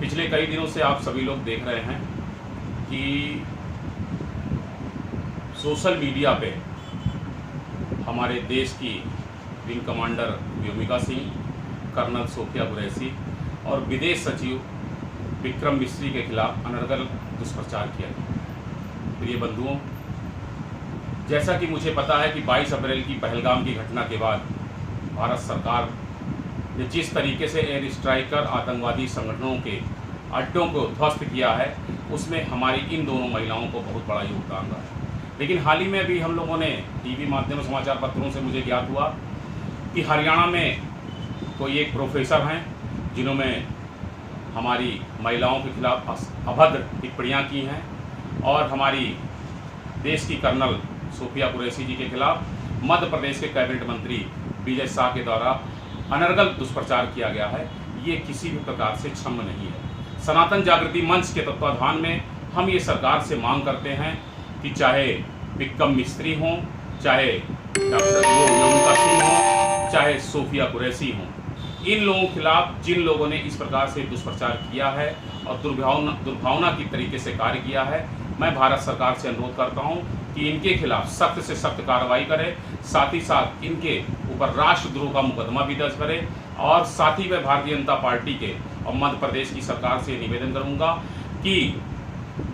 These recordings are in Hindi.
पिछले कई दिनों से आप सभी लोग देख रहे हैं कि सोशल मीडिया पे हमारे देश की wing commander Vyomika Singh, colonel Sofia Qureshi और विदेश सचिव विक्रम मिस्री के खिलाफ अनर्गल दुष्प्रचार किया गया। प्रिय बंधुओं, जैसा कि मुझे पता है कि 22 अप्रैल की पहलगाम की घटना के बाद भारत सरकार ने जिस तरीके से एयर स्ट्राइक कर आतंकवादी संगठनों के अड्डों को ध्वस्त किया है, उसमें हमारी इन दोनों महिलाओं को बहुत बड़ा योगदान रहा है। लेकिन हाल ही में भी हम लोगों ने टीवी माध्यमों, समाचार पत्रों से मुझे ज्ञात हुआ कि हरियाणा में कोई एक प्रोफेसर हैं जिन्होंने हमारी महिलाओं के खिलाफ अभद्र टिप्पणियां की हैं और हमारी देश की कर्नल सोफिया कुरैशी जी के खिलाफ मध्य प्रदेश के कैबिनेट मंत्री विजय शाह के द्वारा अनर्गल दुष्प्रचार किया गया है। ये किसी भी प्रकार से क्षम्य नहीं है। सनातन जागृति मंच के तत्वाधान में हम ये सरकार से मांग करते हैं कि चाहे विक्रम मिस्री हों, चाहे डॉक्टर व्योमिका सिंह हों, चाहे सोफिया कुरैशी हों, इन लोगों के खिलाफ जिन लोगों ने इस प्रकार से दुष्प्रचार किया है और दुर्भावना की तरीके से कार्य किया है, मैं भारत सरकार से अनुरोध करता हूं कि इनके खिलाफ सख्त से सख्त कार्रवाई करे, साथ ही साथ इनके ऊपर राष्ट्रद्रोह का मुकदमा भी दर्ज करे और साथ ही मैं भारतीय जनता पार्टी के और मध्य प्रदेश की सरकार से निवेदन करूंगा कि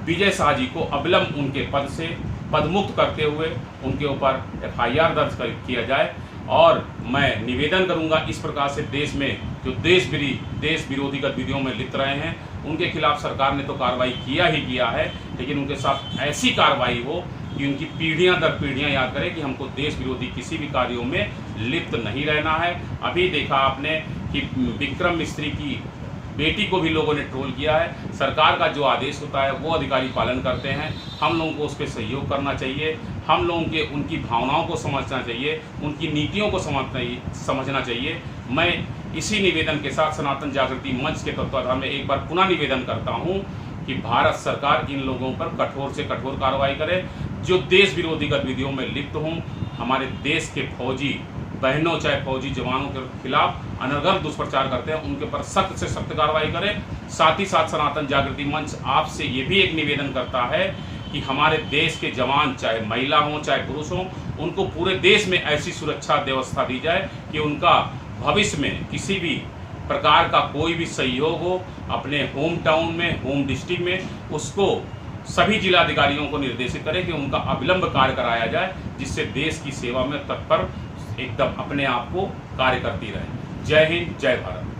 विजय शाह जी को अविलंब उनके पद से पदमुक्त करते हुए उनके ऊपर FIR दर्ज किया जाए। और मैं निवेदन करूंगा इस प्रकार से देश में जो देश विरोधी गतिविधियों में लिप्त रहे हैं उनके खिलाफ सरकार ने तो कार्रवाई किया ही किया है, लेकिन उनके साथ ऐसी कार्रवाई हो कि उनकी पीढ़ियां दर पीढ़ियां याद करें कि हमको देश विरोधी किसी भी कार्यों में लिप्त नहीं रहना है। अभी देखा आपने कि विक्रम मिस्री की बेटी को भी लोगों ने ट्रोल किया है। सरकार का जो आदेश होता है वो अधिकारी पालन करते हैं। हम लोगों को उस पर सहयोग करना चाहिए, हम लोगों के उनकी भावनाओं को समझना चाहिए, उनकी नीतियों को समझना चाहिए। मैं इसी निवेदन के साथ सनातन जागृति मंच के तत्वाधान में एक बार पुनः निवेदन करता हूं कि भारत सरकार इन लोगों पर कठोर से कठोर कार्रवाई करे जो देश विरोधी गतिविधियों में लिप्त हों। हमारे देश के फौजी बहनों चाहे फौजी जवानों के खिलाफ अनर्गल दुष्प्रचार करते हैं, उनके पर सख्त से सख्त कार्रवाई करें। साथ ही साथ सनातन जागृति मंच आपसे ये भी एक निवेदन करता है कि हमारे देश के जवान चाहे महिला हों चाहे पुरुष हों, उनको पूरे देश में ऐसी सुरक्षा व्यवस्था दी जाए कि उनका भविष्य में किसी भी प्रकार का कोई भी सहयोग हो अपने होम टाउन में, होम डिस्ट्रिक्ट में, उसको सभी जिलाधिकारियों को निर्देशित करें कि उनका अविलंब कार्य कराया जाए, जिससे देश की सेवा में तत्पर एकदम अपने आप को कार्य करती रहे। जय हिंद, जय भारत।